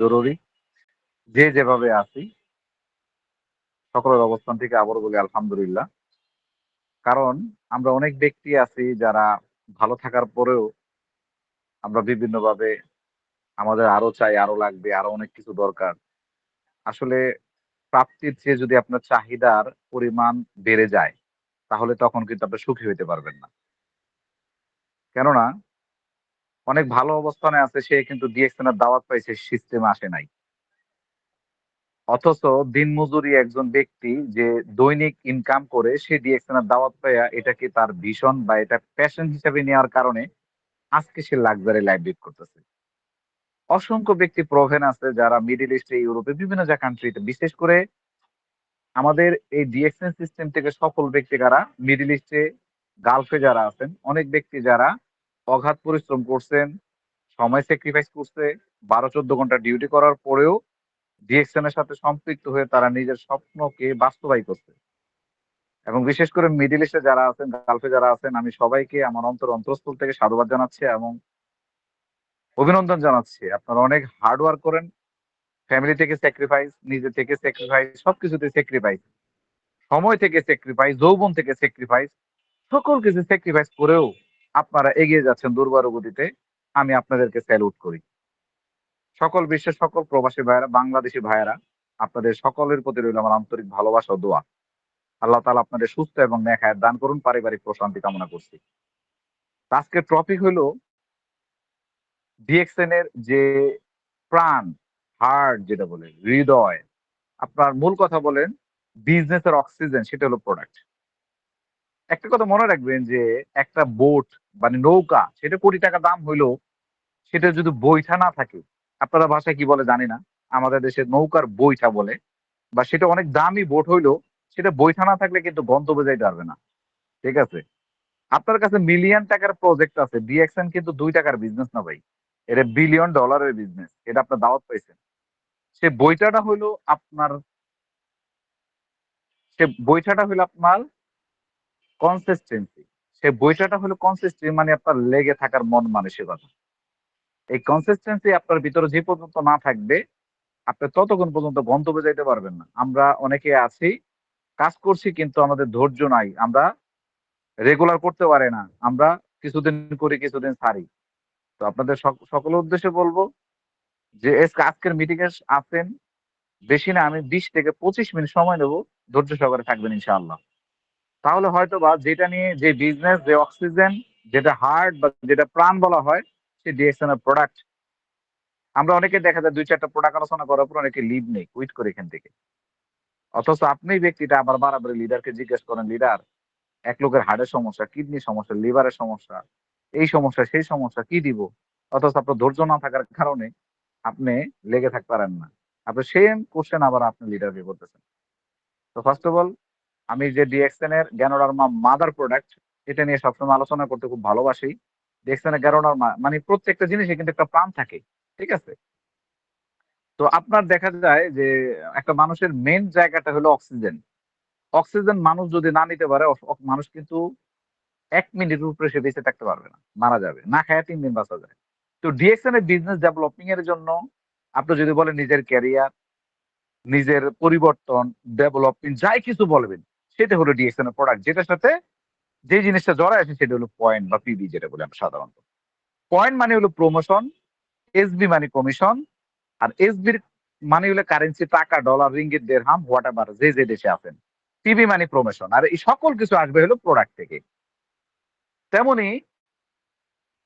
জরুরি। যে যেভাবে আছি সকলের অবস্থান থেকে আবারও বলি আলহামদুলিল্লাহ। কারণ আমরা অনেক ব্যক্তি আছি যারা ভালো থাকার পরেও আমরা বিভিন্নভাবে আমাদের আরো চাই, আরো লাগবে, আরো অনেক কিছু দরকার। আসলে প্রাপ্তির চেয়ে যদি আপনার চাহিদার পরিমাণ বেড়ে যায়, তাহলে তখন কিন্তু আপনি সুখী হইতে পারবেন না। কেননা অনেক ভালো অবস্থানে আছে সে কিন্তু ডিএকশন এর দাওয়াত পাইছে, সিস্টেমে আসে নাই। অথচ দিনমজুরি একজন ব্যক্তি যে দৈনিক ইনকাম করে সে ডিএকশন এর দাওয়াত পাইয়া এটাকে তার ভীষণ বা এটা প্যাশন হিসেবে নেওয়ার কারণে আজকে সে লাক্সারি লাইফ লিড করতেছে। অসংখ্য ব্যক্তি প্রভেন আছে যারা মিডল ইস্টে, ইউরোপে বিভিন্ন কান্ট্রিতে, বিশেষ করে আমাদের এই ডিএক্সএন সিস্টেম থেকে সফল ব্যক্তি কারা, মিডল ইস্টে, গালফে যারা আছেন, অনেক ব্যক্তি যারা অগাধ পরিশ্রম করছেন, সময় স্যাক্রিফাইস করছে, ১২-১৪ ঘন্টা ডিউটি করার পরেও ডিএক্সএন এর সাথে সম্পৃক্ত হয়ে তারা নিজের স্বপ্নকে বাস্তবায়িত করছে। এবং বিশেষ করে মিডল ইস্টে যারা আছেন, গালফে যারা আছেন, আমি সবাইকে আমার অন্তঃস্থল থেকে সাধুবাদ জানাচ্ছি এবং অভিনন্দন জানাচ্ছি। আপনারা অনেক হার্ড ওয়ার্ক করেন। ফ্যামিলি থেকে স্যাক্রিফাইস, নিজে থেকে স্যাক্রিফাইস, সবকিছুতে স্যাক্রিফাইস। সময় থেকে স্যাক্রিফাইস, যৌবন থেকে স্যাক্রিফাইস, সকল কিছু স্যাক্রিফাইস করেও আপনারা এগিয়ে যাচ্ছেন দুর্বার গতিতে। আমি আপনাদেরকে স্যালুট করি। সকল বিশ্বের সকল প্রবাসী ভাইয়েরা, বাংলাদেশী ভাইয়েরা, আপনাদের সকলের প্রতি রইল আমার আন্তরিক ভালোবাসা ও দোয়া। আল্লাহ তাআলা আপনাদের সুস্থ এবং নেক হায়াত দান করুন। পারিবারিক প্রশান্তি কামনা করছি। তো আজকের টপিক হইল ডিএক্সএন এর যে প্রাণ, হার্ট যেটা বলে, হৃদয়, আপনার মূল কথা বলেন বিজনেস এর অক্সিজেন সেটা হলো প্রোডাক্ট। একটা কথা মনে রাখবেন যে একটা বোট মানে নৌকা সেটা কোটি টাকা দাম হইলেও সেটা যদি বৈঠা না থাকে, আপনারা ভাষায় কি বলে জানি না, আমাদের দেশে নৌকার বৈঠা বলে, বা সেটা অনেক দামি বোট হইলেও সেটা বৈঠা না থাকলে কিন্তু গন্তব্যে যাইতে পারবে না। ঠিক আছে? আপনার কাছে মিলিয়ন টাকার প্রজেক্ট আছে, ডিএক্সএন কিন্তু ২ টাকার বিজনেস না ভাই, এটা বিলিয়ন ডলারের বিজনেস, এটা আপনার দাওয়াত পাইছেন। সে বৈঠাটা হইলো আপনার, সে বৈঠাটা হইলো আপনার কনসিস্টেন্সি। সে বৈঠাটা হলো কনসিস্টেন্সি, মানে আপনার লেগে থাকার মন মানসিকতা। এই কনসিস্টেন্সি আপনার ভিতরে যে পর্যন্ত না থাকবে, আপনি ততক্ষণ পর্যন্ত গন্তব্যে যাইতে পারবেন না। আমরা অনেকে আছি, কাজ করছি কিন্তু আমাদের ধৈর্য নাই। আমরা রেগুলার করতে পারি না। আমরা কিছুদিন করি, কিছুদিন ছাড়ি। তো আপনাদের সকলের উদ্দেশ্যে বলবো যে আজকের মিটিং এ আসেন, বেশি না, আমি ২০ থেকে ২৫ মিনিট সময় নেব। ধৈর্য সহকারে থাকবেন ইনশাআল্লাহ। তাহলে হয়তোবা যেটা নিয়ে যে বিজনেস, যে অক্সিজেন, যেটা হার্ট বা যেটা প্রাণ বলা হয়, সেই ডিএক্সএন এর প্রোডাক্ট। আমরা অনেকে দেখা যায় ২-৪ টা প্রোডাক্ট আলোচনা করার পর অনেকে লিভ নেই, কুইট করে এখান থেকে। অথচ আপনি ব্যক্তিটা আবার বারবার লিডারকে জিজ্ঞেস করেন, লিডার এক লোকের হার্টের সমস্যা, কিডনির সমস্যা, লিভারের সমস্যা, এই সমস্যা, সেই সমস্যা, কি দিব? অথচ আপনার ধৈর্য না থাকার কারণে আপনি লেগে থাকতে পারেন না। আপনি সেম কোয়েশ্চেন আবার আপনি লিডারকে করতেছেন। তো ফার্স্ট অফ অল আমি যে ডিএক্সএন এর গ্যানোডার্মা মাদার প্রোডাক্ট, এটা নিয়ে সবসময় আলোচনা করতে খুব ভালোবাসি। ডিএক্সএন এর গ্যানোডার্মা মানে প্রত্যেকটা জিনিসে কিন্তু একটা প্রাণ থাকে। ঠিক আছে? তো আপনার দেখা যায় যে একটা মানুষের মেইন জায়গাটা হলো অক্সিজেন। অক্সিজেন মানুষ যদি না নিতে পারে, মানুষ কিন্তু ১ মিনিটের উপরে সে বেঁচে থাকতে পারবে না। মারা যাবে। না খায়া ৩ দিন বাঁচা যায়। তো ডিএক্সএন এর বিজনেস ডেভেলপিং এর জন্য আপনি যদি বলেন নিজের ক্যারিয়ার, নিজের পরিবর্তন, ডেভেলপমেন্ট যাই কিছু বলবেন, সেটা হলো ডিএক্সএন এর প্রোডাক্ট। যেটার সাথে যে জিনিসটা জড়ায় আছে সেটা হলো পয়েন্ট বা পিবি যেটা বলি আমরা সাধারণত। পয়েন্ট মানে হলো প্রমোশন, এসবি মানে কমিশন, আর এসবির মানে হলো কারেন্সি, টাকা, ডলার, রিঙ্গিত, দিরহাম, হোয়াটএভার যে দেশে আছেন। পিবি মানে প্রমোশন। আর এই সকল কিছু আসবে হলো প্রোডাক্ট থেকে। তেমনি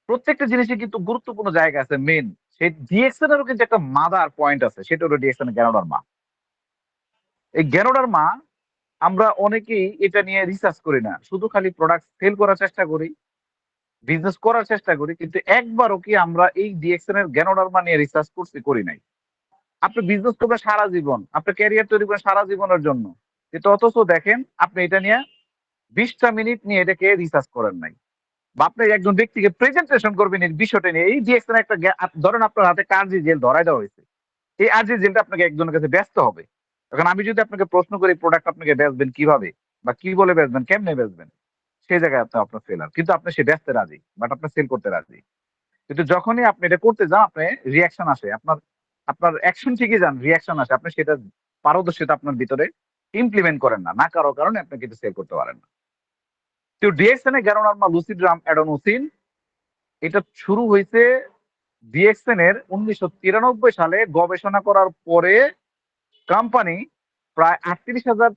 প্রত্যেকটা জিনিসের কিন্তু গুরুত্বপূর্ণ জায়গা আছে মেইন। সেই ডিএক্সএন এরও কিন্তু একটা মাদার পয়েন্ট আছে। সেটা হলো ডিএক্সএন এর গ্যানোডার্মা। এই গ্যানোডার্মা আমরা অনেকেই এটা নিয়ে রিসার্চ করি না। শুধু খালি প্রোডাক্ট সেল করার চেষ্টা করি, বিজনেস করার চেষ্টা করি। কিন্তু একবারও কি আমরা এই ডিএক্সএন এর গ্যানোডার্মা নিয়ে রিসার্চ করছি? করি নাই। আপনি বিজনেস করবেন সারা জীবন, আপনি ক্যারিয়ার তৈরি করেন সারা জীবনের জন্য। কিন্তু অথচ দেখেন আপনি এটা নিয়ে ২০ টা মিনিট নিয়ে এটাকে রিসার্চ করেন নাই। বা আপনি একজন ব্যক্তিকে প্রেজেন্টেশন করবেন এই বিষয়টা নিয়ে। এই ডিএক্সএন একটা ধরেন আপনার হাতে কার্জি জেল ধরায় দেওয়া হয়েছে। এই আরজি জেলটা আপনাকে একজনের কাছে বেচতে হবে। এখন আমি যদি আপনাকে প্রশ্ন করি প্রোডাক্ট আপনাকে বেচবেন কিভাবে? বা কি বলে বেচবেন, কেমনে বেচবেন? সেই জায়গায় আপনার ফেইলিউর। কিন্তু আপনি সে বেচতে রাজি। বাট আপনি সেল করতে রাজি। কিন্তু যখনই আপনি এটা করতে যান, আপনি রিঅ্যাকশন আসে। আপনার আপনার অ্যাকশন ঠিকই যান, রিঅ্যাকশন আসে। আপনি সেটা পারদর্শিতা আপনার ভিতরে ইমপ্লিমেন্ট করেন না। না করার কারণে আপনি কিন্তু সেল করতে পারেন না। তো ডিএক্সএন এ গ্যানোডার্মা লুসিডাম অ্যাডেনোসিন এটা শুরু হইছে ডিএক্সএন এর ১৯৯৩ সালে গবেষণা করার পরে কোম্পানি প্রায় ৩৮,০০০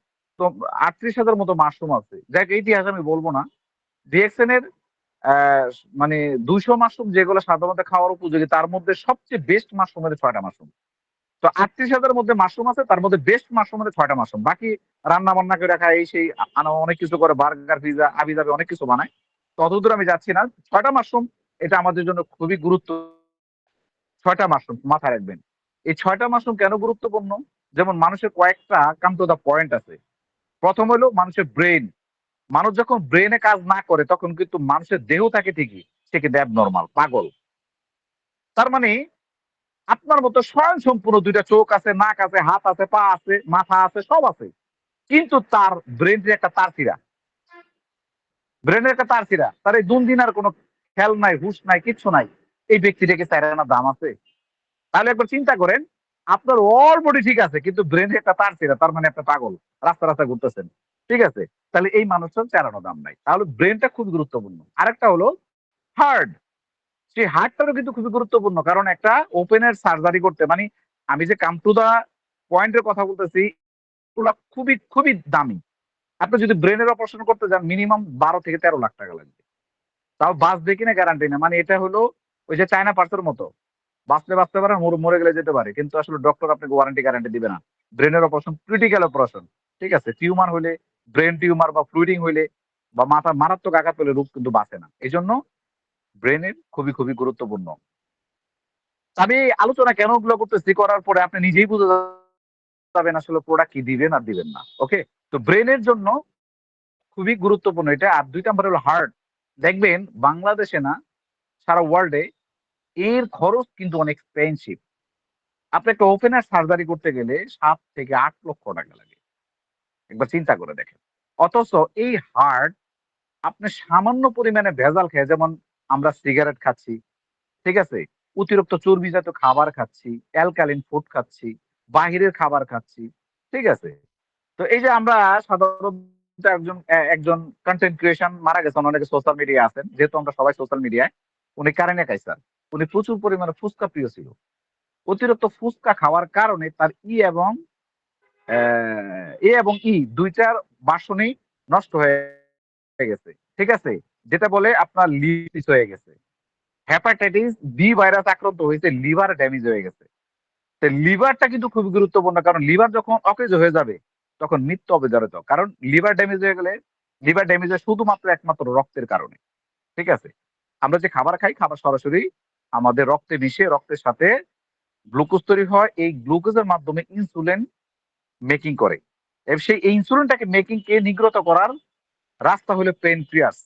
৩৮,০০০ মতো মাশরুম আছে। যাক ইতিহাস আমি বলব না। ডিএক্সএন এর আ মানে ২০০ মাশরুম যেগুলো সাধারণত খাওয়ার উপযোগী তার মধ্যে সবচেয়ে বেস্ট মাশরুম হলো ৬ টা মাশরুম। তো ৩৮,০০০ এর মধ্যে মাশরুম আছে তার মধ্যে বেস্ট মাশরুম হলো ৬ টা মাশরুম। বাকি রান্না-বান্না করে খায় এই সেই অনেক কিছু করে বার্গার, পিজ্জা, হাবি-জাবি অনেক কিছু বানায়। ততদূর আমি যাচ্ছি না। ৬ টা মাশরুম এটা আমাদের জন্য খুবই ৬ টা মাশরুম মাথায় রাখবেন। এই ৬ টা মাশরুম কেন গুরুত্বপূর্ণ? যেমন মানুষের কয়েকটা কাম টু দা পয়েন্ট আছে। ১ম হলো মানুষের ব্রেইন। মানুষ যখন ব্রেইনে কাজ না করে তখন কিন্তু মানুষের দেহ থাকে ঠিকই। সে কিন্তু অ্যাবনরমাল, পাগল। তার মানে আপনার মতো স্বয়ংসম্পূর্ণ ২ টা চোখ আছে, নাক আছে, হাত আছে, পা আছে, মাথা আছে, সব আছে। কিন্তু তার ব্রেইনের একটা তার ছিঁড়া। ব্রেইনের একটা তার ছিঁড়া। তার এই দুনদিনার কোনো খেয়াল নাই, হুঁশ নাই, কিচ্ছু নাই। এই ব্যক্তিটাকে ৪ আনার দাম আছে? তাহলে একবার চিন্তা করেন, আপনার অল বডি ঠিক আছে কিন্তু ব্রেইনে একটা তার ছিঁড়া। তার মানে আপনি পাগল। রাস্তায় ঘুরতেছেন। ঠিক আছে? তাহলে এই মানুষটার চালানো দাম নাই। তাহলে ব্রেইনটা খুব গুরুত্বপূর্ণ। আরেকটা হলো হার্ট। সেই হার্টটারও কিন্তু খুবই গুরুত্বপূর্ণ। কারণ একটা ওপেন এর সার্জারি করতে মানে আমি যে কাম টু দা পয়েন্ট এর কথা বলতেছি, ওগুলা খুবই দামি। আপনি যদি ব্রেইনের অপারেশন করতে যান মিনিমাম ১২ থেকে ১৩ লাখ টাকা লাগবে। তাও বাঁচবে কিনা গ্যারান্টি না। মানে এটা হলো ওই যে চায়না পার্সের মতো। বাঁচলে বাঁচতে পারে, মরে গেলে যেতে পারে। কিন্তু আসলে ডক্টর আপনাকে ওয়ারেন্টি গ্যারান্টি দিবে না। ব্রেইনের অপারেশন ক্রিটিক্যাল অপারেশন। ঠিক আছে? টিউমার হইলে, ব্রেইন টিউমার বা ফ্লুইডিং হইলে বা মাথায় মারাত্মক আঘাত পেলে রোগ কিন্তু বাঁচে না। এজন্য ব্রেইনের খুবই গুরুত্বপূর্ণ। আমি আলোচনা কেন ওগুলো করতেছি করার পরে আপনি নিজেই বুঝে যাবেন আসলে প্রোডাক্ট কি দিবেন আর দিবেন না। ওকে? তো ব্রেইনের জন্য খুবই গুরুত্বপূর্ণ এটা। আর ২ নাম্বার হলো হার্ট। দেখবেন বাংলাদেশে না সারা ওয়ার্লড এ এর খরচ কিন্তু অনেক এক্সপেনসিভ। আপনি একটা ওপেনার সার্জারি করতে গেলে ৭ থেকে ৮ লক্ষ টাকা লাগে। একবার চিন্তা করে দেখেন। অথচ এই হার্ট আপনি সামান্য পরিমাণে ভেজাল খেয়ে যেমন আমরা সিগারেট খাচ্ছি, ঠিক আছে? অতিরিক্ত চর্বিজাত খাবার খাচ্ছি, অ্যালকালিন ফুড খাচ্ছি, বাহিরের খাবার খাচ্ছি। ঠিক আছে? তো এই যে আমরা সাধারণত একজন কনটেন্ট ক্রিয়েশন মারা গেছেন, অনেকে সোশ্যাল মিডিয়ায় আছেন। যেহেতু আমরা সবাই সোশ্যাল মিডিয়ায়, উনি কারেন্টে কাইসা। উনি প্রচুর পরিমাণে ফুচকা প্রিয় ছিল। অতিরিক্ত ফুচকা খাওয়ার কারণে তার এ এবং ই ২ টার ভার্সনই নষ্ট হয়ে গেছে। ঠিক আছে? যেটা বলে আপনার লিপিস হয়ে গেছে। হেপাটাইটিস বি ভাইরাস আক্রান্ত হয়েছে, লিভার ড্যামেজ হয়ে গেছে। তো লিভারটা কিন্তু খুবই গুরুত্বপূর্ণ। কারণ লিভার যখন অকেজো হয়ে যাবে, তখন মৃত্যু অবিধারিত। কারণ লিভার ড্যামেজ হয়ে গেলে লিভার ড্যামেজ হয় শুধুমাত্র একমাত্র রক্তের কারণে। ঠিক আছে? আমরা যে খাবার খাই, খাবার সরাসরি আমাদের রক্তে মিশে রক্তের সাথে গ্লুকোজ তৈরি হয়। এই গ্লুকোজের মাধ্যমে ইনসুলিন মেকিং করে। সেই ইনসুলিনটাকে মেকিং কে নিগ্রত করার রাস্তা হলো প্যানক্রিয়াস।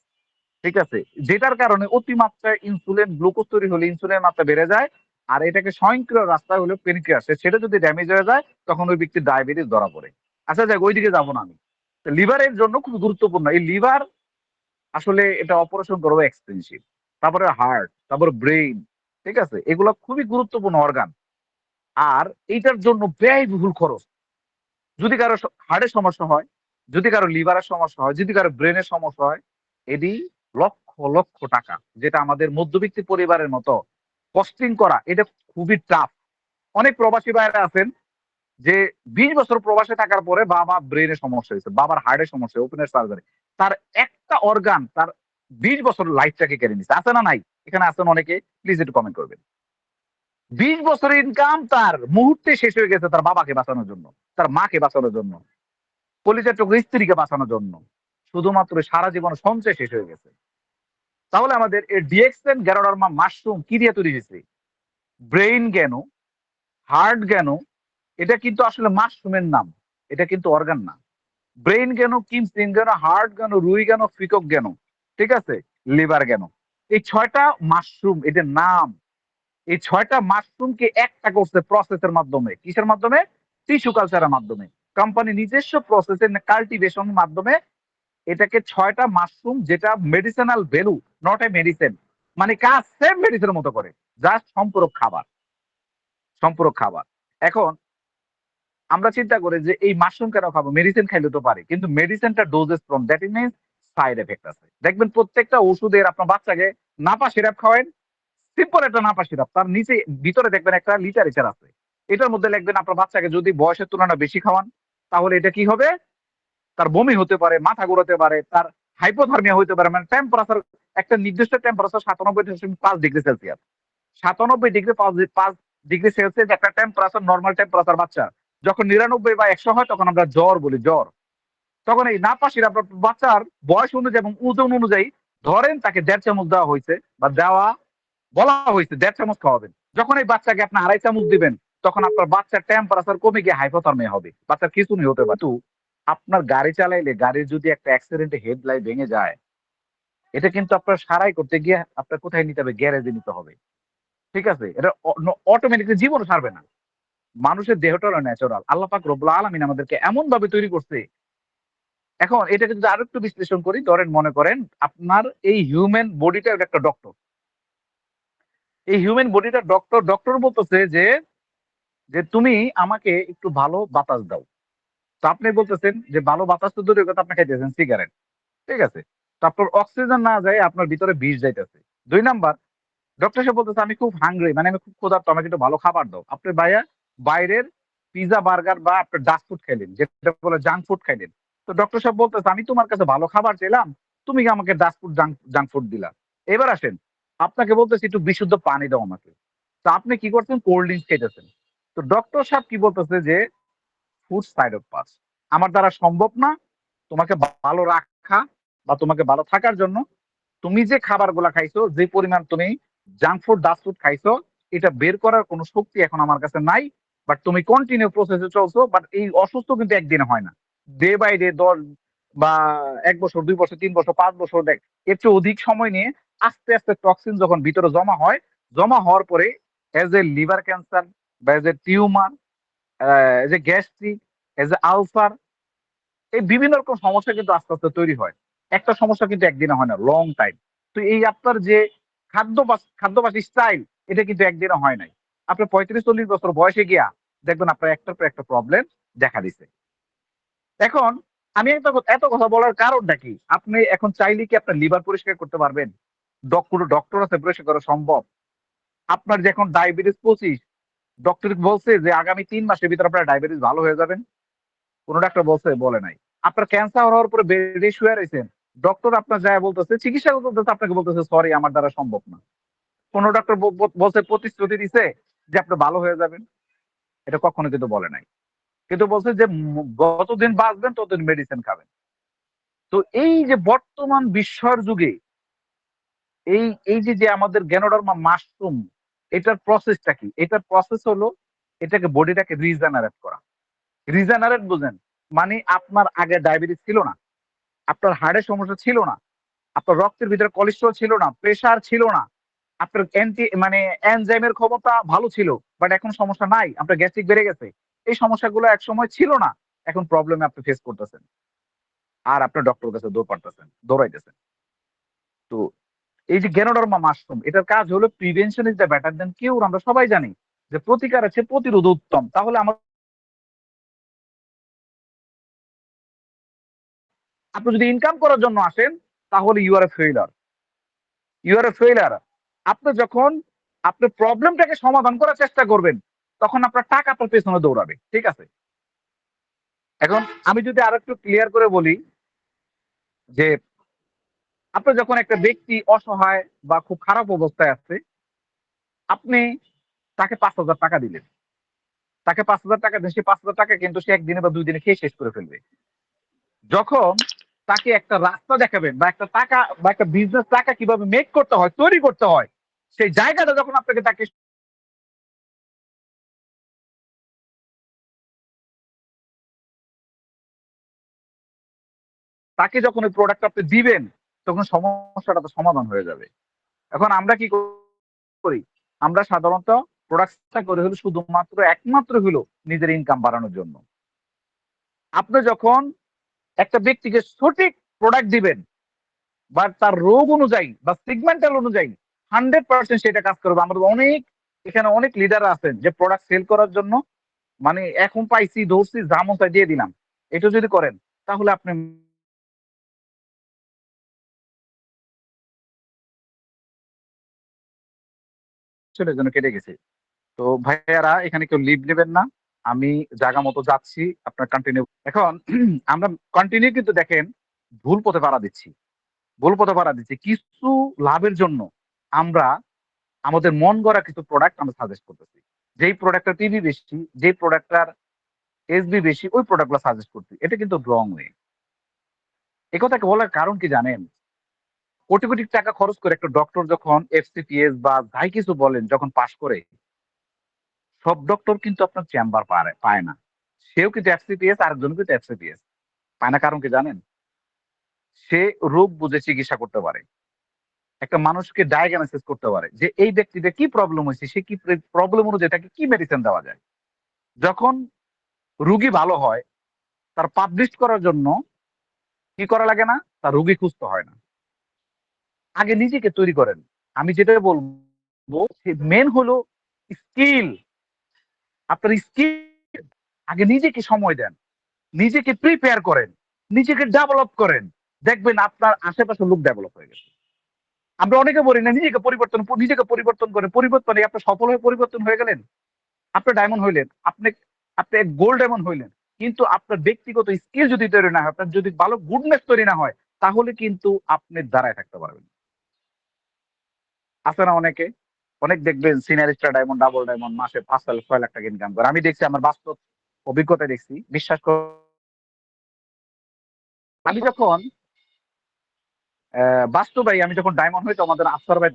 ঠিক আছে? যেটার কারণে অতিমাত্রায় ইনসুলিন, গ্লুকোজ তৈরি হলে ইনসুলিনের মাত্রা বেড়ে যায়। আর এটাকে স্বয়ংক্রিয় রাস্তা হলো প্যানক্রিয়াস। সেটা যদি ড্যামেজ হয়ে যায় তখন ওই ব্যক্তির ডায়াবেটিস ধরা পড়ে। আচ্ছা যাক ওইদিকে যাব না আমি। তো লিভারের জন্য খুব গুরুত্বপূর্ণ। এই লিভার আসলে এটা অপারেশন করাও এক্সপেনসিভ। তারপরে হার্ট, তারপরে ব্রেইন। ঠিক আছে? এগুলো খুবই গুরুত্বপূর্ণ অর্গান। আর এইটার জন্য ব্যয়বহুল খরচ। যদি কারো হার্টের সমস্যা হয়, যদি কারো লিভারের সমস্যা হয়, যদি কারো ব্রেনের সমস্যা হয়, এটি লক্ষ টাকা। যেটা আমাদের মধ্যবিত্ত পরিবারের মতো কস্টিং করা এটা খুবই টাফ। অনেক প্রবাসী ভাইয়েরা আছেন যে ২০ বছর প্রবাসে থাকার পরে বাবা ব্রেনের সমস্যা হয়েছে, বাবার হার্টের সমস্যা, ওপেন হার্ট সার্জারি। তার একটা অর্গান তার ২০ বছর লাইফটাকে কেড়ে নিছে। আছে না নাই? এখানে আছেন অনেকে প্লিজ একটু কমেন্ট করবেন। ২০ বছরের ইনকাম তার মুহূর্তে শেষ হয়ে গেছে তার বাবাকে বাঁচানোর জন্য, তার মাকে বাঁচানোর জন্য। কলিজার টুকরো স্ত্রীকে বাঁচানোর জন্য। শুধুমাত্র সারা জীবন সঞ্চয় শেষ হয়ে গেছে। তাহলে আমাদের এই ডিএক্সএন গ্যানোডার্মা মাশরুম কি দিয়ে তৈরি হয়েছে? ব্রেইন গ্যানো, হার্ট গ্যানো এটা কিন্তু আসলে মাশরুমের নাম। এটা কিন্তু অর্গান না। ব্রেইন গ্যানো, কিমসিন গ্যানো, হার্ট গ্যানো, রুই গ্যানো, ফিকক গ্যানো। ঠিক আছে? লিভার গ্যানো। এই ৬ টা মাশরুম এটার নাম। এই ৬ টা মাশরুমকে একটা করছে প্রসেসের মাধ্যমে। কিসের মাধ্যমে? টিস্যু কালচারের মাধ্যমে। কোম্পানি নিজস্ব প্রসেস এর কাল্টিভেশন মাধ্যমে এটাকে ৬ টা মাশরুম যেটা medicinal value not a medicine. মানে কাজ সেম মেডিসিনের মতো করে। জাস্ট সম্পূরক খাবার। সম্পূরক খাবার। এখন আমরা চিন্তা করি যে এই মাশরুম কেন খাবো? মেডিসিন খাইলে তো পারি। কিন্তু মেডিসিনটা doses com. That means side effect আছে। দেখবেন প্রত্যেকটা ওষুধের আপনার বাচ্চাকে নাপা সিরাপ খাওয়ায়েন, সিম্পল একটা নাপা সিরাপ। তার নিচে ভিতরে দেখবেন একটা লিটারেচার আছে। এটার মধ্যে লিখবেন আপনার বাচ্চাকে যদি বয়সের তুলনায় বেশি খাওয়ান, তাহলে এটা কি হবে? তার বমি হতে পারে, মাথা ঘুরাতে পারে, তার হাইপোথার্মিয়া হইতে পারে। মানে টেম্পারেচার একটা নির্দিষ্ট temperature ৯৭.৫ degree Celsius. ৯৭ degree ৫ degree Celsius একটা টেম্পারেচার নরমাল টেম্পারেচার বাচ্চা। যখন ৯৯ বা ১০০ হয় তখন আমরা জ্বর বলি, জ্বর। তখন এই নাপা সিরাপ বাচ্চার বয়স অনুযায়ী এবং ওজন অনুযায়ী ধরেন তাকে ১.৫ চামচ দেওয়া হইছে বা বলা হইছে ১.৫ চামচ খাওয়াবেন। যখন এই বাচ্চাকে আপনি ২.৫ চামচ দিবেন, তখন আপনার বাচ্চার টেম্পারেচার কমে গিয়ে হাইপোথার্মিয়া হবে। বাচ্চার খিঁচুনি হতে পারে। কিন্তু আপনার গাড়ি চালাইলে গাড়ির যদি একটা অ্যাক্সিডেন্টে হেডলাইট ভেঙে যায়, এটা কিন্তু আপনার সারাই করতে গিয়ে আপনার কোথায় নিতে হবে? গ্যারেজে নিতে হবে। ঠিক আছে? এটা অটোমেটিক্যালি জীবনও ছাড়বে না। মানুষের দেহটা হলো ন্যাচারাল। আল্লাহ পাক রব্বুল আলামিন আমাদেরকে এমনভাবে তৈরি করছে। এখন এটাকে যদি আরেকটু বিশ্লেষণ করি, ধরেন মনে করেন আপনার এই হিউম্যান বডিটা একটা ডক্টর। এই হিউম্যান বডিটা ডক্টর বলতেছে যে তুমি আমাকে একটু ভালো বাতাস দাও। তো আপনি বলতেছেন যে ভালো বাতাস তো দূরের কথা, আপনি খাইতেছেন সিগারেট। ঠিক আছে? তো আপনার অক্সিজেন না যায় আপনার ভিতরে বিষ যাইতেছে। ২ নাম্বার ডক্টর সাহেব বলতেছে আমি খুব হাংরি, মানে আমি খুব ক্ষুধার্ত, আমাকে একটু ভালো খাবার দাও। আপনি ভাইয়া বাইরের পিজ্জা, বার্গার বা আপনার ডাস্ট ফুড খাইলেন, যেটা বলে জাঙ্ক ফুড খাইলেন। তো ডক্টর সাহেব বলতেছে আমি তোমার কাছে ভালো খাবার চাইলাম, তুমি কি আমাকে ডাস্ট ফুড জাঙ্ক ফুড দিলা। এবার আসেন, আপনাকে বলতেছি একটু বিশুদ্ধ পানি দাও আমাকে। তো আপনি কি করছেন? কোল্ড ড্রিংকস খাইতেছেন। তো ডক্টর সাহেব কি বলতেছে যে ফুড সাইড অফ পাস। আমার দ্বারা সম্ভব না তোমাকে ভালো রাখা বা তোমাকে ভালো থাকার জন্য তুমি যে খাবারগুলা খাইছো, যে পরিমাণ তুমি জাঙ্ক ফুড, ডাস্ট ফুড খাইছো, এটা বের করার কোনো শক্তি এখন আমার কাছে নাই। বাট তুমি কন্টিনিউ প্রসেস এ চলছো। বাট এই অসুস্থ কিন্তু একদিনে হয় না। ডে বাই ডে ১০ বা ১ বছর, ২ বছর, ৩ বছর, ৫ বছর এর চেয়ে অধিক সময় নিয়ে আস্তে, আস্তে টক্সিন যখন ভিতরে জমা হয়, জমা হওয়ার পরে এজ এ লিভার ক্যান্সার বা as a tumour, as a gastric, as a ulcer, এই বিভিন্ন রকম সমস্যা কিন্তু আস্তে, আস্তে তৈরি হয়। একটা সমস্যা কিন্তু একদিনে হয় না, লং টাইম। তো এই আপনার যে খাদ্যাভ্যাস স্টাইল, এটা কিন্তু একদিনে হয় নাই। আপনার ৩৫-৪০ বছর বয়সে গিয়া দেখবেন আপনার একটার পর একটা প্রবলেম দেখা দিছে। এখন আমি এত কথা বলার কারণটা কি? আপনি এখন চাইলে কি আপনার লিভার পরিষ্কার করতে পারবেন? কোনো ডক্টর আছে পরিষ্কার করা সম্ভব? আপনার যে এখন ডায়াবেটিস ২৫, ডক্টর বলছে যে আগামী ৩ মাসের ভিতরে আপনার ডায়াবেটিস ভালো হয়ে যাবেন? কোন ডাক্তার বলছে? বলে নাই। আপনার ক্যান্সার হওয়ার পরে বেডে শুয়ে রইছেন। ডক্টর আপনার যায়া বলতেছে, চিকিৎসা বলতেছে, আপনাকে বলতেছে সরি আমার দ্বারা সম্ভব না। কোন ডাক্তার বলছে, প্রতিশ্রুতি দিছে যে আপনি ভালো হয়ে যাবেন? এটা কখনো কিন্তু বলে নাই। কিন্তু বলছে যে যতদিন বাঁচবেন ততদিন মেডিসিন খাবেন। তো এই যে বর্তমান বিস্ময়ের যুগে এই যে আমাদের Ganoderma মাশরুম, এটার প্রসেসটা কি? এটার প্রসেস হলো এটাকে বডিটাকে রিজেনারেট করা। রিজেনারেট বুঝেন? মানে আপনার আগে ডায়াবেটিস ছিল না। আপনার হার্টের সমস্যা ছিল না। আপনার রক্তের ভিতরে কোলেস্টেরল ছিল না, প্রেশার ছিল না। আপনার মানে এনজাইমের ক্ষমতা ভালো ছিল। বাট এখন সমস্যা নাই। আপনার গ্যাস্ট্রিক বেড়ে গেছে। এই সমস্যাগুলো একসময় ছিল না। এখন প্রবলেমে আপনি ফেস করতেছেন। আর আপনার ডক্টরের কাছে দৌড়াইতেছেন। তো এই যে Ganoderma মাশরুম, এটার কাজ হলো prevention is the better than cure. আমরা সবাই জানি যে প্রতিকারের চেয়ে প্রতিরোধ উত্তম। তাহলে আপনি যদি ইনকাম করার জন্য আসেন, তাহলে you are a failure. You are a failure. আপনি যখন আপনি প্রবলেমটাকে সমাধান করার চেষ্টা করবেন, তখন আপনার টাকা আপনার পেছনে দৌড়াবে। ঠিক আছে? এখন আমি যদি আরেকটু ক্লিয়ার করে বলি যে, আপনি যখন একটা ব্যক্তি অসহায় বা খুব খারাপ অবস্থায় আছে, আপনি তাকে ৳৫,০০০ দিলেন। তাকে ৳৫,০০০ দেন, সেই ৳৫,০০০ কিন্তু সে ১ দিনে বা ২ দিনে খেয়ে শেষ করে ফেলবে। যখন তাকে একটা রাস্তা দেখাবেন বা একটা টাকা বা একটা বিজনেস টাকা কিভাবে মেক করতে হয়, তৈরি করতে হয়, সেই জায়গাটা যখন আপনাকে তাকে যখন ওই প্রোডাক্ট আপনি দিবেন, তখন সমস্যাটা তো সমাধান হয়ে যাবে। এখন আমরা কি করি? আমরা সাধারণত প্রোডাক্টসটা করি হলো শুধুমাত্র একমাত্র হলো নিজের ইনকাম বাড়ানোর জন্য। আপনি যখন একটা ব্যক্তিকে সঠিক প্রোডাক্ট দিবেন বা তার রোগ অনুযায়ী বা সেগমেন্টাল অনুযায়ী 100% সেটা কাজ করবে। আমাদের অনেক এখানে অনেক লিডার আছেন যে প্রোডাক্ট সেল করার জন্য মানে এখন পাইছি ধরছি যা মন চায় দিয়ে দিলাম। এটা যদি করেন তাহলে আপনি ছেলের জন্য কেটে গেছে। তো ভাইয়ারা এখানে কেউ লিভ নেবেন না। আমি জায়গা মতো যাচ্ছি। আপনার কন্টিনিউ এখন আমরা কন্টিনিউ কিন্তু দেখেন ভুল পথে পাড়া দিচ্ছি। ভুল পথে পাড়া দিচ্ছি। কিছু লাভের জন্য আমরা আমাদের মন গড়া কিছু প্রোডাক্ট আমরা সাজেস্ট করতেছি। যেই প্রোডাক্টটার টিভি বেশি, যেই প্রোডাক্টটার এসবি বেশি ওই প্রোডাক্ট গুলো সাজেস্ট করছি। এটা কিন্তু রং ওয়ে। একথাকে বলার কারণ কি জানেন? কোটি, কোটি টাকা খরচ করে একটা ডক্টর যখন এফসিপিএস বা যাই কিছু বলেন যখন পাস করে, সব ডক্টর কিন্তু আপনার চেম্বার পায় না। সেও কিন্তু এফসিপিএস, আরেকজন কিন্তু এফসিপিএস। পায় না কারণ কি জানেন? সে রোগ বুঝে চিকিৎসা করতে পারে। একটা মানুষকে ডায়াগনোসিস করতে পারে যে এই ব্যক্তিদের কি প্রবলেম হইছে, সে কি প্রবলেম অনুযায়ী তাকে কি মেডিসিন দেওয়া যায়। যখন রুগী ভালো হয়, তার পাবলিশ করার জন্য কি করা লাগে না? তার রুগী খুঁজতে হয় না। আগে নিজেকে তৈরি করেন। আমি যেটা বলব মেন হলো স্কিল। আপনার স্কিল আগে নিজেকে সময় দেন। নিজেকে প্রিপেয়ার করেন। নিজেকে ডেভেলপ করেন। দেখবেন আপনার আশেপাশের লোক ডেভেলপ হয়ে গেছে। আমরা অনেকে বলি না নিজেকে পরিবর্তন করে পরিবর্তনে আপনি সফল হয়ে পরিবর্তন হয়ে গেলেন। আপনি ডায়মন্ড হইলেন। আপনি গোল্ড ডায়মন্ড হইলেন। কিন্তু আপনার ব্যক্তিগত স্কিল যদি তৈরি না হয়, আপনার যদি ভালো গুডনেস তৈরি না হয়, তাহলে কিন্তু আপনি দাঁড়ায় থাকতে পারবেন না। আছে না অনেকে? অনেক দেখবেন senior star diamond, double diamond মাসে ৫ লাখ ৬ লাখ টাকা ইনকাম করে। আমি দেখছি আমার বাস্তব অভিজ্ঞতায় দেখছি। বিশ্বাস আমি যখন বাস্তবেই আমি যখন ডায়মন্ড হই তো আমাদের আফসার ভাই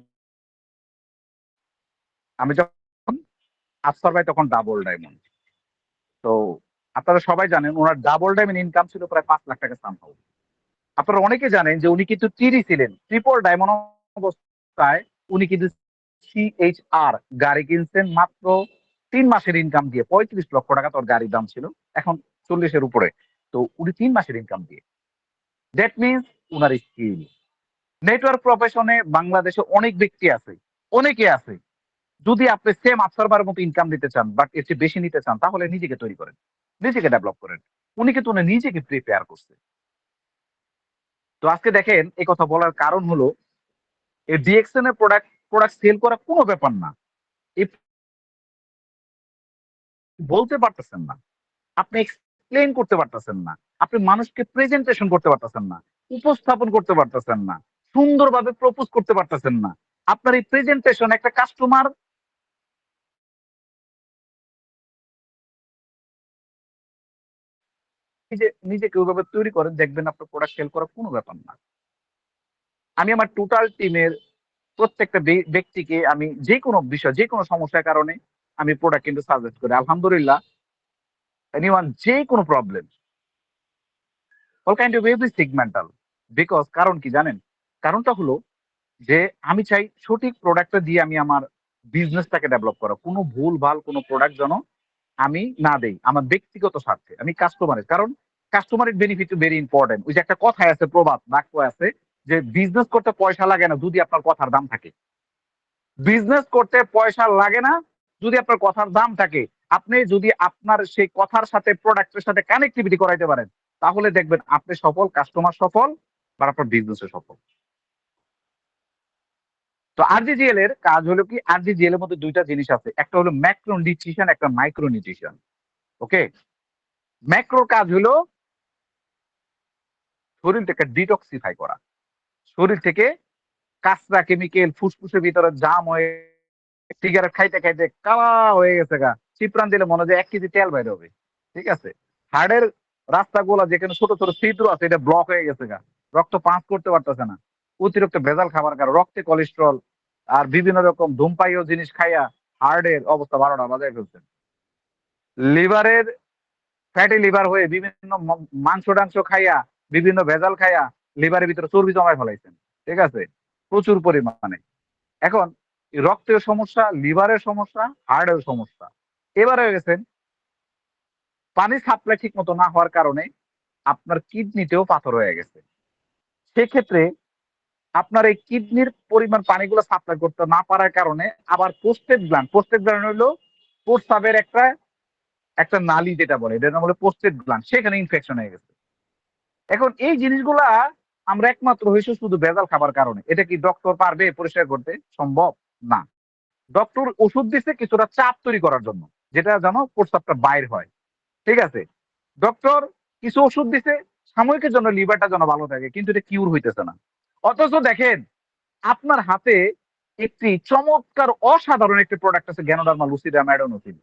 আমি যখন আফসার ভাই তখন ডাবল ডায়মন্ড। তো আপনারা সবাই জানেন উনার ডাবল ডায়মন্ড ইনকাম ছিল প্রায় ৫ লাখ টাকা সামহাউ। আপনারা অনেকে জানেন যে উনি কিন্তু টিরি ছিলেন। ট্রিপল ডায়মন্ড অবস্থায় উনি কিন্তু সিএইচআর গাড়ি কিনছেন মাত্র ৩ মাসের ইনকাম দিয়ে। ৩৫ লক্ষ টাকা তার গাড়ির দাম ছিল। এখন ৪০ এর উপরে। তো উনি ৩ মাসের ইনকাম দিয়ে। দ্যাট মিনস উনার স্কিল। নেটওয়ার্ক প্রফেশনে বাংলাদেশে অনেক ব্যক্তি আছে। অনেকে আছে। যদি আপনি সেম আফসার ভাইয়ের মতো ইনকাম নিতে চান, বাট এর চেয়ে বেশি নিতে চান, তাহলে নিজেকে তৈরি করেন। নিজেকে ডেভেলপ করেন। উনি কিন্তু উনি নিজেকে প্রিপেয়ার করছে। তো আজকে দেখেন এই কথা বলার কারণ হলো এই ডিএক্সএন এর প্রোডাক্ট সেল করা কোনো ব্যাপার না। এই বলতে পারতেছেন না। আপনি এক্সপ্লেইন করতে পারতেছেন না। আপনি মানুষকে প্রেজেন্টেশন করতে পারতেছেন না। উপস্থাপন করতে পারতেছেন না। সুন্দরভাবে প্রপোজ করতে পারতেছেন না। আপনার এই প্রেজেন্টেশন একটা কাস্টমার নিজেকে ওইভাবে তৈরি করেন দেখবেন আপনার প্রোডাক্ট সেল করা কোনো ব্যাপার না। আমি আমার টোটাল টিমের প্রত্যেকটা ব্যক্তিকে আমি যেকোনো বিষয়, যেকোনো সমস্যার কারণে আমি প্রোডাক্ট কিন্তু সাজেস্ট করি। আলহামদুলিল্লাহ এনিওয়ান যেকোনো problem all kind of every segmental because কারণ কি জানেন? কারণটা হলো যে আমি চাই সঠিক প্রোডাক্টটা দিয়ে আমি আমার বিজনেসটাকে ডেভেলপ করা। কোনো ভুলভাল কোনো প্রোডাক্ট যেন আমি না দেই। আমার ব্যক্তিগত স্বার্থে। আমি কাস্টমারের কারণ কাস্টমারের বেনিফিট ভেরি ইম্পোর্টেন্ট। ওই যে একটা কথায় আছে প্রবাদ, বাক্য আছে যে বিজনেস করতে পয়সা লাগে না যদি আপনার কথার দাম থাকে। বিজনেস করতে পয়সা লাগে না যদি আপনার কথার দাম থাকে। আপনি যদি আপনার সেই কথার সাথে প্রোডাক্টের সাথে কানেক্টিভিটি করাইতে পারেন, তাহলে দেখবেন আপনি সফল, কাস্টমার সফল বা আপনার বিজনেসে সফল। তো আরজিজিএল এর কাজ হলো কি আরজিজিএল এর মধ্যে ২ টা জিনিস আছে। একটা হলো ম্যাক্রো নিউট্রিশন, একটা মাইক্রো নিউট্রিশন। ওকে? ম্যাক্রোর কাজ হলো শরীরটাকে ডিটক্সিফাই করা। শরীর থেকে কাঁচরা কেমিক্যাল ফুসফুসের ভিতরে জাম হয়ে সিগারেট খাইতে, খাইতে কালা হয়ে গেছে গা। চিপরান দিলে মনে হয় যে ১ কেজি তেল বাইর হবে। ঠিক আছে? হার্টের রাস্তাগুলা যেখানে ছোট, ছোট ছিদ্র আছে এটা ব্লক হয়ে গেছে গা। রক্ত পাম্প করতে পারতেছে না। অতিরিক্ত ভেজাল খাবার কারণে রক্তে কোলেস্টেরল আর বিভিন্ন রকম ধূমপায়ীয় জিনিস খাইয়া হার্টের অবস্থা ১২টা বাজায় ফেলছে। লিভারের ফ্যাটি লিভার হয়ে বিভিন্ন মাংস-টাংস খাইয়া, বিভিন্ন ভেজাল খাইয়া লিভারের ভিতরে চর্বি জমায় ফেলাইছেন। ঠিক আছে? প্রচুর পরিমাণে। এখন রক্তের সমস্যা, লিভারের সমস্যা, হার্টের সমস্যা। এবার হয়ে গেছেন পানির সাপ্লাই ঠিক মতো না হওয়ার কারণে আপনার কিডনিতেও পাথর হয়ে গেছে। সেক্ষেত্রে আপনার এই কিডনির পরিমাণ পানিগুলো সাপ্লাই করতে না পারার কারণে আবার পোস্টেড গ্ল্যান্ড হলো প্রস্রাবের একটা একটা নালী যেটা বলে, এটার নাম হলো পোস্টেড গ্ল্যান্ড, সেখানে ইনফেকশন হয়ে গেছে। এখন এই জিনিসগুলা আমরা একমাত্র হইছে শুধু ভেজাল খাবার কারণে। এটা কি ডক্টর পারবে পরিষ্কার করতে? সম্ভব না। ডক্টর ওষুধ দিছে কিছুটা চাপ তৈরি করার জন্য, যেটা যেন প্রস্রাবটা বাইর হয়। ঠিক আছে? ডক্টর কিছু ওষুধ দিছে সাময়িকের জন্য লিভারটা যেন ভালো থাকে, কিন্তু এটা কিউর হইতেছে না। অথচ দেখেন আপনার হাতে একটি চমৎকার অসাধারণ একটি প্রোডাক্ট আছে, গ্যানোডার্মা লুসিডা ম্যাডোনোসিন,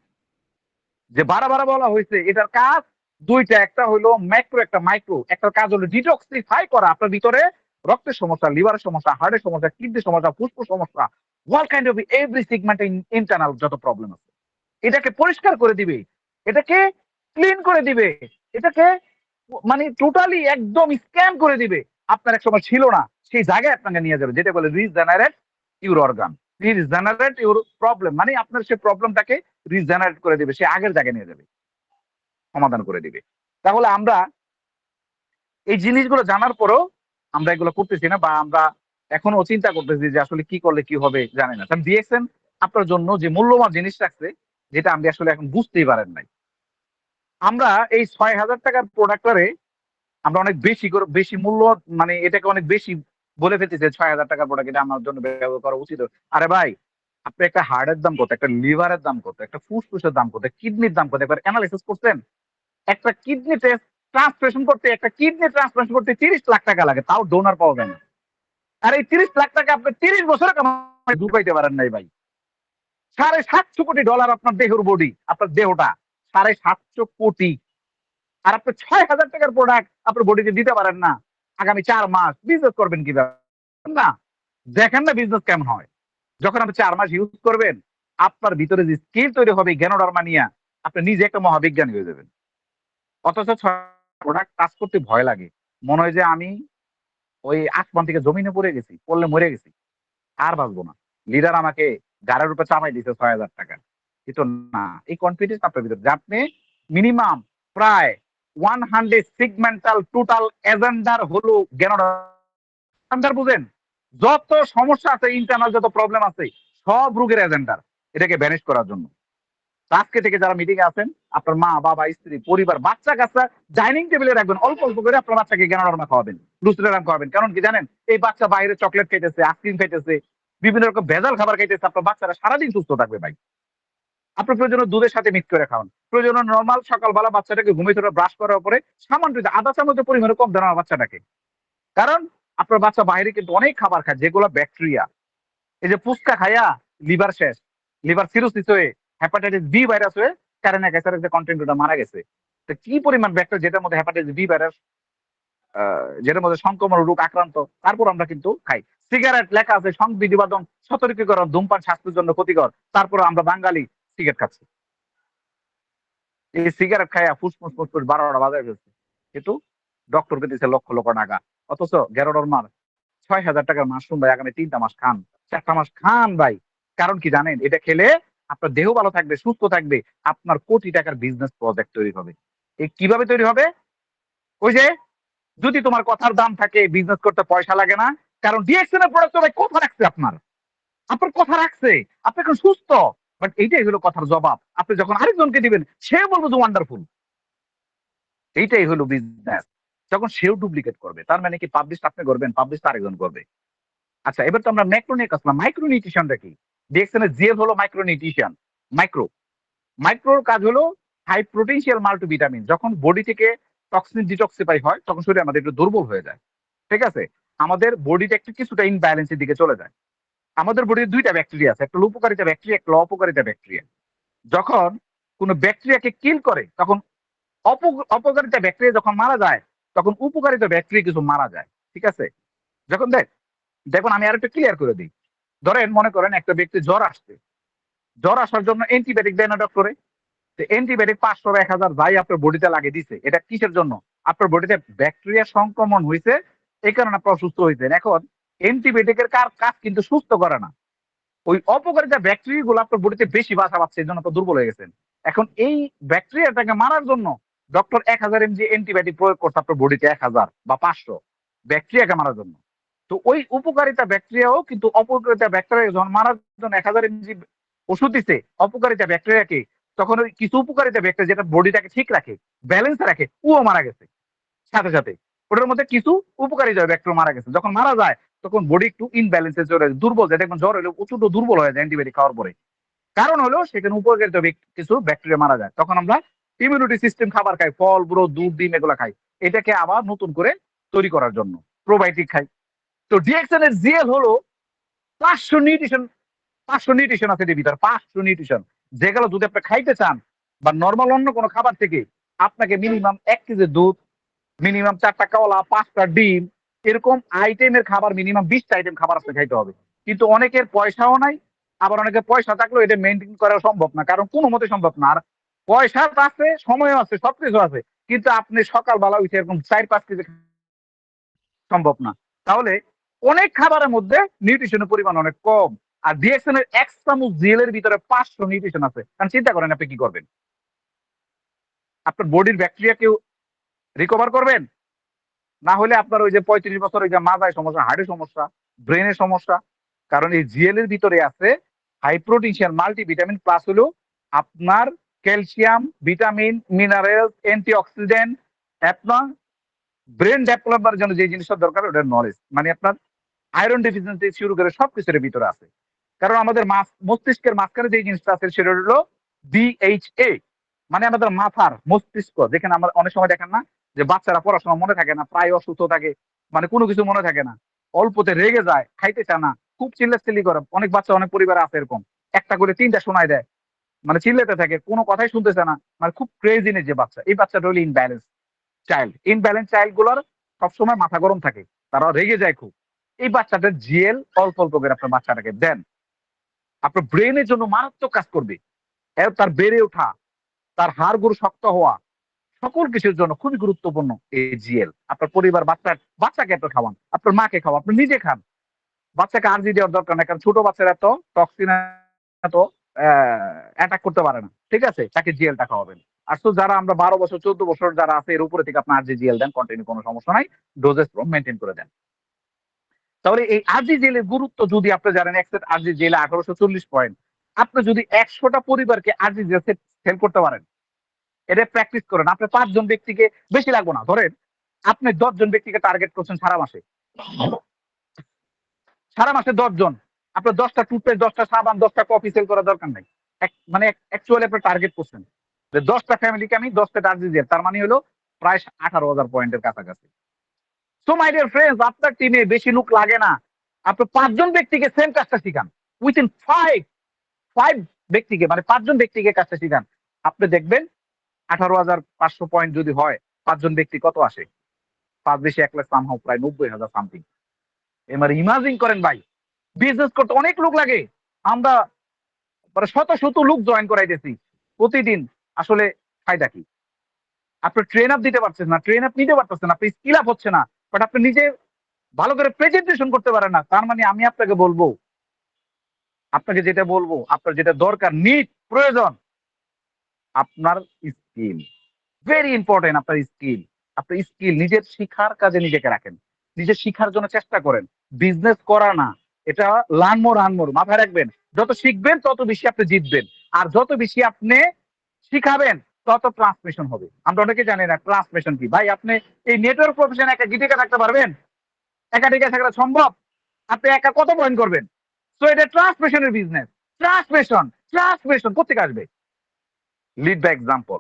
যে বারবার বলা হয়েছে এটার কাজ দুইটা, একটা হলো ম্যাক্রো, একটা মাইক্রো। একটার কাজ হলো ডিটক্সিফাই করা আপনার ভিতরে রক্তের সমস্যা, লিভারের সমস্যা, হার্টের সমস্যা, কিডনির সমস্যা, ফুসফুস সমস্যা, all kind of every segment internal যত প্রবলেম আছে এটাকে পরিষ্কার করে দিবে, এটাকে ক্লিন করে দিবে, এটাকে মানে টোটালি একদম স্ক্যান করে দিবে। আপনার এক সময় ছিল না সেই জায়গায় আপনাকে নিয়ে যাবে, যেটা বলে regenerate your organ, regenerate your problem, মানে আপনার সেই প্রবলেমটাকে রিজেনারেট করে দিবে, সে আগের জায়গায় নিয়ে যাবে, সমাধান করে দিবে। তাহলে আমরা এই জিনিসগুলো জানার পরেও আমরা এগুলো করতেছি না, বা আমরা এখনো চিন্তা করতেছি যে আসলে কি করলে কি হবে জানি না। কারণ দিয়েছেন আপনার জন্য যে মূল্যবান জিনিস রাখছে, যেটা আপনি আসলে এখন বুঝতেই পারেন নাই। আমরা এই ৬,০০০ টাকার প্রোডাক্টটারে আমরা অনেক বেশি করে বেশি মূল্য, মানে এটাকে অনেক বেশি বলে ফেলতেছি, ৬,০০০ টাকার প্রোডাক্ট এটা আমার জন্য ব্যবহার করা উচিত। আরে ভাই, আপনি একটা হার্টের দাম কত, একটা লিভারের দাম কত, একটা ফুসফুসের দাম কত, কিডনির দাম কত, একবার অ্যানালাইসিস করছেন? একটা কিডনি টেস্ট ট্রান্সপ্লেশন করতে, একটা কিডনি ট্রান্সপ্লেশন করতে ৩০ লাখ টাকা লাগে, তাও ডোনার পাওয়া যায় না। আর এই ৩০ লাখ টাকা আপনি ৩০ বছরে কামাই ঢুকাইতে পারেন নাই ভাই। $৭৫০ কোটি আপনার দেহের বডি, আপনার দেহটা ৭৫০ কোটি। আর আপনি ৬,০০০ টাকার প্রোডাক্ট আপনার বডিতে দিতে পারেন না। আগামী ৪ মাস বিজনেস করবেন কিভাবে? না, দেখেন না বিজনেস কেমন হয়। যখন আপনি ৪ মাস ইউজ করবেন, আপনার ভিতরে যে স্কিল তৈরি হবে জ্ঞানোডার্মা নিয়া, আপনি নিজে একটা মহাবিজ্ঞানী হয়ে যাবেন। অথচ প্রোডাক্ট কাজ করতে ভয় লাগে। মনে হয় যে আমি ওই আসমান থেকে জমিনে পড়ে গেছি, পড়লে মরে গেছি। আর বাঁচবো না। লিডার আমাকে গাড়ির উপর চাপাই দিছে ৬,০০০ টাকা। কিন্তু না, এই কনফিডেন্স আপনার ভিতরে যে আপনি মিনিমাম প্রায় 100 সেগমেন্টাল টোটাল এজেন্ডার হলো এজেন্ডার বুঝেন? যত সমস্যা আছে ইন্টারনাল যত প্রবলেম আছে সব রোগের এজেন্ডার, এটাকে ভ্যানিশ করার জন্য। আজকে থেকে যারা মিটিং এ আছেন, আপনার মা, বাবা, স্ত্রী, পরিবার, বাচ্চা-কাচ্চা ডাইনিং টেবিলে রাখবেন। অল্প, অল্প করে আপনার বাচ্চাকে জ্ঞানডর্মা খাওয়াবেন, লুচিডারাম খাওয়াবেন। কারণ কি জানেন? এই বাচ্চা বাইরে চকলেট খাইতেছে, আইসক্রিম খাইতেছে, বিভিন্ন রকম ভেজাল খাবার খাইতেছে। আপনার বাচ্চারা সারাদিন সুস্থ থাকবে ভাই। আপনার প্রয়োজনে দুধের সাথে মিক্স করে খাওয়ান। প্রয়োজনে নরমাল সকালবেলা বাচ্চাটাকে ঘুমিয়ে ধরে ব্রাশ করার পরে সামান্য একটু আধা চামচের পরিমাণে কম দেন আমার বাচ্চাটাকে। কারণ আপনার বাচ্চা বাইরে কিন্তু অনেক খাবার খায় যেগুলো ব্যাকটেরিয়া। এই যে ফুচকা খাইয়া লিভার শেষ, লিভার সিরোসিস হয়ে, হেপাটাইটিস বি ভাইরাস হয়ে কারেনা গ্যাসের যে কন্টেন্টটা মারা গেছে। তো কি পরিমাণ ব্যাকটেরিয়া যেটার মধ্যে হেপাটাইটিস বি ভাইরাস, যেটার মধ্যে সংক্রমণ রোগ আক্রান্ত, তারপর আমরা কিন্তু খাই। সিগারেট লেখা আছে সংবিধিবাদন সতর্কীকরণ, ধূমপান স্বাস্থ্যের জন্য ক্ষতিকর। তারপর আমরা বাঙালি সিগারেট খাচ্ছি। এই সিগারেট খাইয়া ফুসফুস ফুসফুস ১২টা বাজায় ফেলছে। কিন্তু ডক্টরকে দিচ্ছে লক্ষ লক্ষ টাকা। অথচ গ্যারোডরমার ৬,০০০ টাকার মাশরুম ভাই আগামী ৩টা মাস খান, ৪টা মাস খান ভাই। কারণ কি জানেন? এটা খেলে আপনার দেহ ভালো থাকবে, সুস্থ থাকবে। আপনার কোটি টাকার বিজনেস প্রজেক্ট তৈরি হবে। কিভাবে তৈরি হবে? ওই যে যদি তোমার কথার দাম থাকে, বিজনেস করতে পয়সা লাগে না। কারণ ডিএক্সএন এর প্রোডাক্ট তো ভাই কথা রাখছে আপনার। আপনার কথা রাখছে। আপনি এখন সুস্থ। বাট এইটাই হলো কথার জবাব। আপনি যখন আরেকজনকে দিবেন, সে বলবে যে ওয়ান্ডারফুল। এইটাই হলো বিজনেস। যখন সেও ডুপ্লিকেট করবে, তার মানে কি পাবলিশ আপনি করবেন, পাবলিশ আরেকজন করবে। আচ্ছা, এবার তো আমরা ম্যাক্রো নিয়ে আসলাম। মাইক্রো নিউট্রিশনটা কি? ডিএক্সএন এর জিএল হলো মাইক্রো নিউট্রিশন। মাইক্রো মাইক্রোর কাজ হলো হাই প্রোটেনশিয়াল মাল্টিভিটামিন। যখন বডি থেকে টক্সিন ডিটক্সিফাই হয়, তখন শরীর আমাদের একটু দুর্বল হয়ে যায়। ঠিক আছে? আমাদের বডিটা একটু কিছুটা ইনব্যালেন্সের দিকে চলে যায়। আমাদের বডিতে ২ টা ব্যাকটেরিয়া আছে। একটা হলো উপকারিতা ব্যাকটেরিয়া, একটা হলো অপকারিতা ব্যাকটেরিয়া। যখন কোন ব্যাকটেরিয়াকে কিল করে, তখন অপকারিতা ব্যাকটেরিয়া যখন মারা যায়, তখন উপকারিতা ব্যাকটেরিয়া কিছু মারা যায়। ঠিক আছে? যখন দেখুন আমি আরেকটু ক্লিয়ার করে দিই। ধরেন মনে করেন একটা ব্যক্তির জ্বর আসছে। জ্বর আসার জন্য অ্যান্টিবায়োটিক দেয় না ডক্টরে? তো অ্যান্টিবায়োটিক ৫০০ বা ১,০০০ যাই আপনার বডিতে লাগিয়ে দিছে। এটা কিসের জন্য? আপনার বডিতে ব্যাকটেরিয়া সংক্রমণ হইছে, এই কারণে আপনি অসুস্থ হইছেন। এখন অ্যান্টিবায়োটিকের কাজ কিন্তু সুস্থ করে না। ওই অপকারিতা ব্যাকটেরিয়া গুলো আপনার বডিতে বেশি বাসা বাঁধছে, এজন্য আপনি দুর্বল হয়ে গেছেন। এখন এই ব্যাকটেরিয়াটাকে মারার জন্য ডক্টর ১,০০০ এমজি অ্যান্টিবায়োটিক প্রয়োগ করছে আপনার বডিতে ১,০০০ বা ৫০০ ব্যাকটেরিয়াকে মারার জন্য। তো ওই উপকারিতা ব্যাকটেরিয়াও কিন্তু অপকারিতা ব্যাকটেরিয়া যখন মারার জন্য 1000 mg ওষুধ দিচ্ছে অপকারিতা ব্যাকটেরিয়াকে, তখন ওই কিছু উপকারিতা ব্যাকটেরিয়া যেটা বডিটাকে ঠিক রাখে, ব্যালেন্স রাখে, ও মারা গেছে সাথে সাথে। ওটার মধ্যে কিছু উপকারী ব্যাকটেরিয়া মারা গেছে। যখন মারা যায় তখন বডি একটু ইনব্যালেন্সে চলে যায়, দুর্বল যায়, দেখবেন জ্বর হলে প্রচন্ড দুর্বল হয়ে যায় অ্যান্টিবায়োটিক খাওয়ার পরে। কারণ হলো সেখানে উপকারিতা কিছু ব্যাকটেরিয়া মারা যায়। তখন আমরা ইমিউনিটি সিস্টেম খাবার খাই, ফল, ব্রো, দুধ, ডিম এগুলো খাই, এটাকে আবার নতুন করে তৈরি করার জন্য প্রোবায়োটিক খাই। তো ডিএক্সএন এর জিএল হলো 500 নিউট্রিশন, 500 নিউট্রিশন আছে এর ভিতর, 500 নিউট্রিশন, যেগুলো যদি আপনি খাইতে চান বা নরমাল অন্য কোনো খাবার থেকে আপনাকে মিনিমাম 1 কেজি দুধ, মিনিমাম 4টা কলা, 5টা ডিম, এরকম আইটেমের খাবার মিনিমাম 20টা আইটেম খাবার আপনাকে খাইতে হবে। কিন্তু অনেকের পয়সাও নাই, আবার অনেকের পয়সা থাকলেও এটা মেইনটেইন করা সম্ভব না। কারণ কোনো মতে সম্ভব না। আর পয়সা আছে, সময়ও আছে, সবকিছু আছে। কিন্তু আপনি সকালবেলা উঠে এরকম 4-5 কেজি সম্ভব না। তাহলে অনেক খাবারের মধ্যে নিউট্রিশনের পরিমাণ অনেক কম। আর ডিএক্সএন এর 1 চামচ জিএল এর ভিতরে 500 নিউট্রিশন আছে। কারণ চিন্তা করেন আপনি কি করবেন? আপনার বডির ব্যাকটেরিয়া কেউ রিকভার করবেন? না হলে আপনার ওই যে 35 বছর ওই যে মাথায় সমস্যা, হার্টের সমস্যা, ব্রেনের সমস্যা। কারণ এই জিএল এর ভিতরে আছে হাই প্রোটিনশিয়াল মাল্টিভিটামিন প্লাস হলো আপনার ক্যালসিয়াম, ভিটামিন, মিনারেলস, অ্যান্টিঅক্সিডেন্ট, আপনার ব্রেন ডেভেলপমেন্টের জন্য যে জিনিসটা দরকার ওটার নলেজ। মানে আপনার আয়রন ডেফিসিয়েন্সি শুরু করে সবকিছুর ভিতরে আছে। কারণ আমাদের মস্তিষ্কের মাঝখানে যে জিনিসটা আছে সেটা হলো ডিএইচএ, মানে আমাদের মাথার মস্তিষ্ক, যেখানে আমরা অনেক সময় দেখেন না যে বাচ্চারা পড়াশোনা মনে থাকে না, প্রায় অসুস্থ থাকে, মানে কোনো কিছু মনে থাকে না, অল্পতে রেগে যায়, খাইতে চায় না, খুব চিল্লাচিল্লি করে। অনেক বাচ্চা অনেক পরিবারে আছে এরকম, একটা করে 3টা শোনায় দেয়, মানে চিল্লাতে থাকে, কোনো কথাই শুনতেছে না, মানে খুব ক্রেজিনেস যে বাচ্চা, এই বাচ্চাটা হলো ইনব্যালেন্স চাইল্ড। ইনব্যালেন্স চাইল্ড গুলার সবসময় মাথা গরম থাকে, তারা রেগে যায় খুব। এই বাচ্চাটার জিএল অল্প অল্প করে আপনার বাচ্চাটাকে দেন, আপনার ব্রেনের জন্য মারাত্মক কাজ করবে। তার বেড়ে ওঠা, তার হাড়গুলো শক্ত হওয়া, সকল কিছুর জন্য খুবই গুরুত্বপূর্ণ এই জিএল। আপনার পরিবার বাচ্চাকে এত খাওয়ান, আপনার মাকে খাওয়ান, আপনি নিজে খান। বাচ্চাকে আরজি দেওয়ার দরকার নাই, কারণ ছোট বাচ্চারা তো টক্সিন এত অ্যাটাক করতে পারে না। ঠিক আছে, তাকে জিএলটা খাওয়াবেন। আর তো যারা আমরা 12 বছর 14 বছর যারা আছে এর উপরে থেকে আপনার আরজি জিএল দেন কন্টিনিউ, কোনো সমস্যা নাই, ডোজেস মেনটেন করে দেন। তাহলে এই আরজি জেলের গুরুত্ব যদি আপনি জানেন, এক সেট আরজি জেলে 1840 পয়েন্ট, আপনি যদি 100টা পরিবারকে আরজি জেল সেল করতে পারেন, এটা প্র্যাকটিস করেন। আপনি 5 জন ব্যক্তিকে, বেশি লাগবে না, ধরেন আপনি 10 জন ব্যক্তিকে টার্গেট করছেন সারা মাসে, সারা মাসে 10 জন, আপনার 10টা টুথপেস্ট, 10টা সাবান, 10টা কফি সেল করার দরকার নাই। মানে অ্যাকচুয়ালি আপনি টার্গেট করছেন যে 10টা ফ্যামিলিকে আমি 10টা আরজি জেল, তার মানে হলো প্রায় 18,000 পয়েন্টের কাছাকাছি। সো মাই ডিয়ার ফ্রেন্ডস, আপনার টিমে বেশি লোক লাগে না, আপনি 5 জন ব্যক্তিকে সেম কাজটা শিখান, উইথিন 5 ব্যক্তিকে, মানে 5 জন ব্যক্তিকে কাজটা শিখান, আপনি দেখবেন 18,500 পয়েন্ট যদি হয়, 5 জন ব্যক্তি কত আসে? 5 বেশি 1 লাখ সামহাও প্রায় 90,000 সামথিং। এবার ইমাজিন করেন ভাই, বিজনেস করতে অনেক লোক লাগে, আমরা মানে শত শত লোক জয়েন করাইতেছি প্রতিদিন। আসলে ফায়দা কি? আপনি ট্রেন আপ দিতে পারছেন না, ট্রেন আপ নিতে পারতেছেন না, আপনি স্কিল আপ হচ্ছে না, বাট আপনি নিজে ভালো করে প্রেজেন্টেশন করতে পারেন না। তার মানে আমি আপনাকে বলবো, আপনাকে যেটা বলবো, আপনার যেটা দরকার, নিড, প্রয়োজন, আপনার স্কিল ভেরি ইম্পর্টেন্ট। আপনার স্কিল, আপনার স্কিল নিজের শিখার কাজে নিজেকে রাখেন, নিজের শিখার জন্য চেষ্টা করেন। বিজনেস করা না, এটা লার্ন মোর আর্ন মোর, মাথায় রাখবেন। যত শিখবেন তত বেশি আপনি জিতবেন, আর যত বেশি আপনি শিখাবেন তত ট্রান্সমিশন হবে। আমরা অনেকে জানি না ট্রান্সমিশন কি। ভাই আপনি এই নেটওয়ার্ক প্রফেশনে একা কি টিকে থাকতে পারবেন? একা টিকে থাকা সম্ভব? আপনি একা কত পয়েন্ট করবেন? তো এটা ট্রান্সমিশনের বিজনেস। ট্রান্সমিশন, ট্রান্সমিশন কোথেকে আসবে? Lead by example.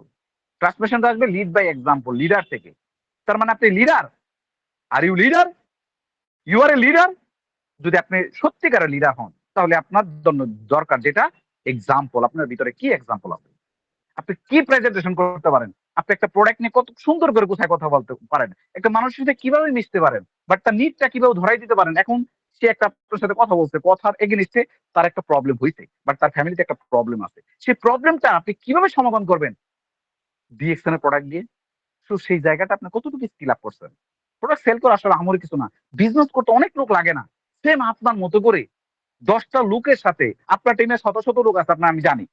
ট্রান্সমিশনটা আসবে লিড বাই এক্সাম্পল, লিডার থেকে। তার মানে আপনি leader. Are you leader? You are a leader. যদি আপনি সত্যিকারের লিডার হন, তাহলে আপনার জন্য দরকার যেটা, এক্সাম্পল। আপনার ভিতরে কি এক্সাম্পল আছে? আপনি কি প্রেজেন্টেশন করতে পারেন? আপনি একটা প্রোডাক্ট নিয়ে কত সুন্দর করে কোথায় কথা বলতে পারেন? একটা মানুষের সাথে কিভাবে মিশতে পারেন? বাট তার নিডটা কিভাবে ধরাই দিতে পারেন? এখন সে একটা আপনার সাথে কথা বলছে, কথার এগেইনস্টে তার একটা প্রবলেম হইছে, বাট তার ফ্যামিলিতে একটা প্রবলেম আছে। সেই প্রবলেমটা আপনি কিভাবে সমাধান করবেন? ডিএক্সএন এর প্রোডাক্ট দিয়ে। সো সেই জায়গাটা আপনি কতটুকু স্কিল আপ করছেন? প্রোডাক্ট সেল করা আসলে আহামরি কিছু না। বিজনেস করতে অনেক লোক লাগে না। সেম আপনার মতো করে ১০টা লোকের সাথে, আপনার টিমে শত শত লোক আছে আমি জানি।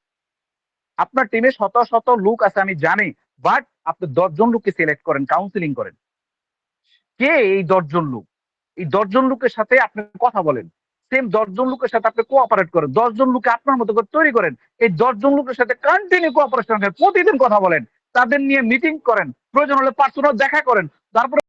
আপনার টিমে শত শত লোক আছে আমি জানি। বাট আপনি ১০ জন লোককে সিলেক্ট করেন, কাউন্সেলিং করেন। কে এই ১০ জন লোক? এই ১০ জন লোকের সাথে আপনি কথা বলেন। সেম ১০ জন লোকের সাথে আপনি কোঅপারেট করেন। ১০ জন লোককে আপনার মতো করে তৈরি করেন। এই ১০ জন লোকের সাথে কন্টিনিউ কোঅপারেশন করেন। প্রতিদিন কথা বলেন। তাদের নিয়ে মিটিং করেন। প্রয়োজন হলে পার্সোনাল দেখা করেন। তারপরে